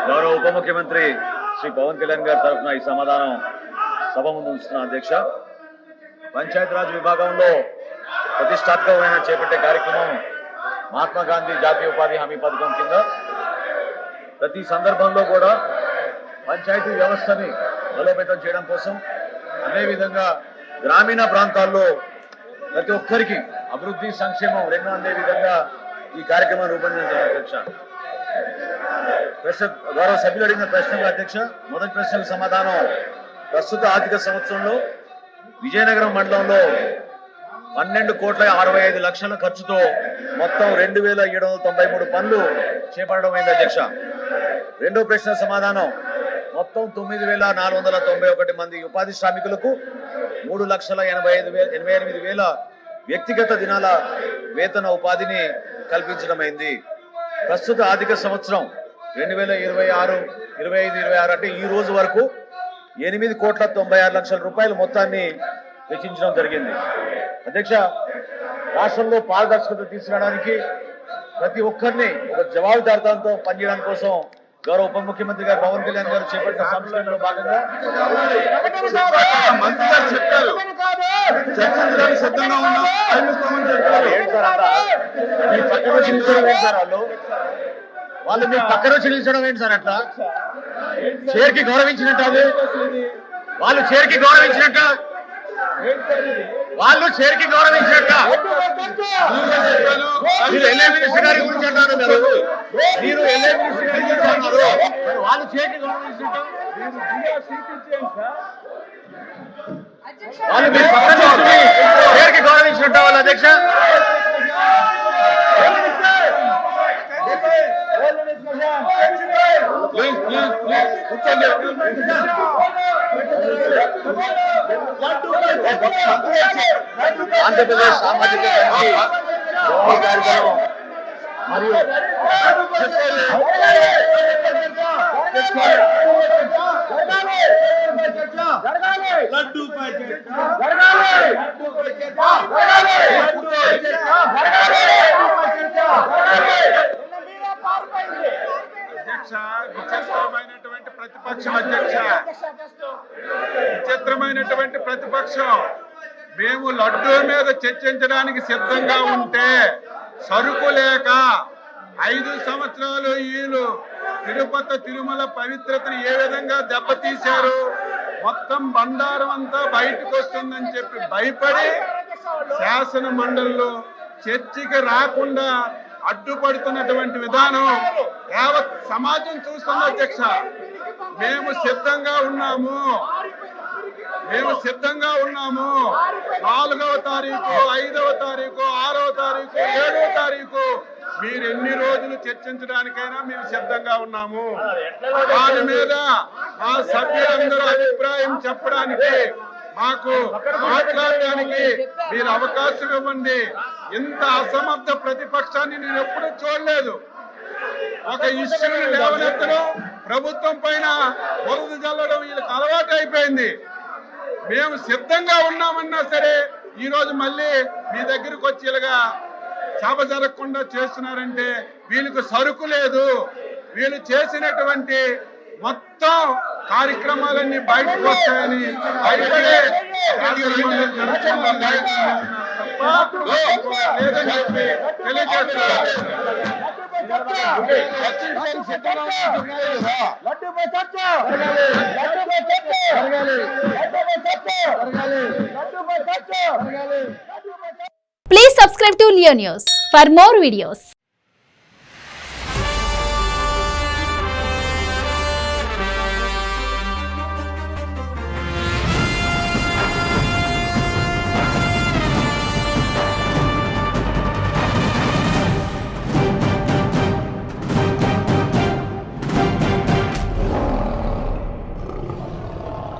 గౌరవ ఉప ముఖ్యమంత్రి శ్రీ పవన్ కళ్యాణ్ గారి తరఫున ఈ సమాధానం సభ ముందు ఉంచుతున్న అధ్యక్ష. పంచాయతీరాజ్ విభాగంలో ప్రతిష్టాత్మకమైన చేపట్టే కార్యక్రమం మహాత్మా గాంధీ జాతీయ ఉపాధి హామీ పథకం కింద ప్రతి సందర్భంలో కూడా పంచాయతీ వ్యవస్థని బలోపేతం చేయడం కోసం, అదేవిధంగా గ్రామీణ ప్రాంతాల్లో ప్రతి ఒక్కరికి అభివృద్ధి సంక్షేమం రెండు అందే విధంగా ఈ కార్యక్రమం రూపొందించిన అధ్యక్ష. గౌరవ సభ్యులు అడిగిన ప్రశ్నకు అధ్యక్ష, మొదటి ప్రశ్నకు సమాధానం. ప్రస్తుత ఆర్థిక సంవత్సరంలో విజయనగరం మండలంలో 12,65,00,000 ఖర్చుతో మొత్తం 2,793 పనులు చేపట్టడం అయింది అధ్యక్ష. రెండో ప్రశ్న సమాధానం. మొత్తం 9,491 మంది ఉపాధి శ్రామికులకు 3,88,000 వ్యక్తిగత దినాల వేతన ఉపాధిని కల్పించడమైంది. ప్రస్తుత ఆర్థిక సంవత్సరం 2026 అంటే ఈ రోజు వరకు 8,96,00,000 రూపాయల మొత్తాన్ని వెచ్చించడం జరిగింది అధ్యక్ష. రాష్ట్రంలో పారదర్శకత తీసుకురావడానికి, ప్రతి ఒక్కరిని ఒక జవాబుదారితనంతో పనిచేయడానికి కోసం గౌరవ ఉప ముఖ్యమంత్రి గారు పవన్ కళ్యాణ్ గారు చేపట్టిన సంస్కరణలో భాగంగా మంత్రి గారు చెప్పారు చర్చించడానికి సిద్ధంగా ఉన్నాం. మీ పక్కన వచ్చి నిల్చోవడం ఏంటి సార్? వాళ్ళు మీ పక్కన వచ్చి నిల్చోవడం ఏంటి సార్? అట్లా చైర్కి గౌరవించినట్టు, అది వాళ్ళు చైర్కి గౌరవించినట్ట, వాళ్ళు చైర్కి గౌరవించినట్ట. మీరు ఎల్ఏ మినిస్టర్ గారి గురించి అంటారు, మీరు ఎల్ఏ మినిస్టర్ గారి గురించి అన్నారు, వాళ్ళు చైర్కి గౌరవించినట్ట. వాళ్ళు మీ పక్కన వచ్చి చైర్కి గౌరవించినట్ట వాళ్ళు అధ్యక్ష. ఆంధ్రప్రదేశ్ సామాజిక కార్యక్రమం మరియు విచిత్రమైనటువంటి ప్రతిపక్షం అధ్యక్ష, విచిత్రమైనటువంటి ప్రతిపక్షం. మేము లడ్డూ మీద చర్చించడానికి సిద్ధంగా ఉంటే సరుకు లేక 5 సంవత్సరాలు వీళ్ళు తిరుపతి తిరుమల పవిత్రతను ఏ విధంగా దెబ్బతీశారు, మొత్తం బండారం అంతా బయటకు వస్తుందని చెప్పి భయపడి శాసన మండలిలో చర్చకి రాకుండా అడ్డుపడుతున్నటువంటి విధానం యావత్ సమాజం చూస్తున్న అధ్యక్ష. మేము సిద్ధంగా ఉన్నాము, 4వ తారీఖు, 5వ తారీఖు, 6వ తారీఖు, 7వ తారీఖు మీరు ఎన్ని రోజులు చర్చించడానికైనా మేము సిద్ధంగా ఉన్నాము. దాని మీద మా సభ్యులందరూ అభిప్రాయం చెప్పడానికి, మాకు మాట్లాడడానికి మీరు అవకాశం ఇవ్వండి. ఇంత అసమర్థ ప్రతిపక్షాన్ని నేను ఎప్పుడూ చూడలేదు. ఒక ఇష్యూని లేవనెత్తడం, ప్రభుత్వం పైన బురద జల్లడం వీళ్ళకి అలవాటు అయిపోయింది. మేము సిద్ధంగా ఉన్నామన్నా సరే ఈ రోజు మళ్ళీ మీ దగ్గరకు వచ్చి ఇలాగా సభ జరగకుండా చేస్తున్నారంటే వీళ్ళకి సరుకు లేదు. వీళ్ళు చేసినటువంటి మొత్తం కార్యక్రమాలన్నీ బయటకు వస్తాయని భయపడే లేదని చెప్పి తెలియజేస్తున్నారు. Please subscribe to Leo News for more videos.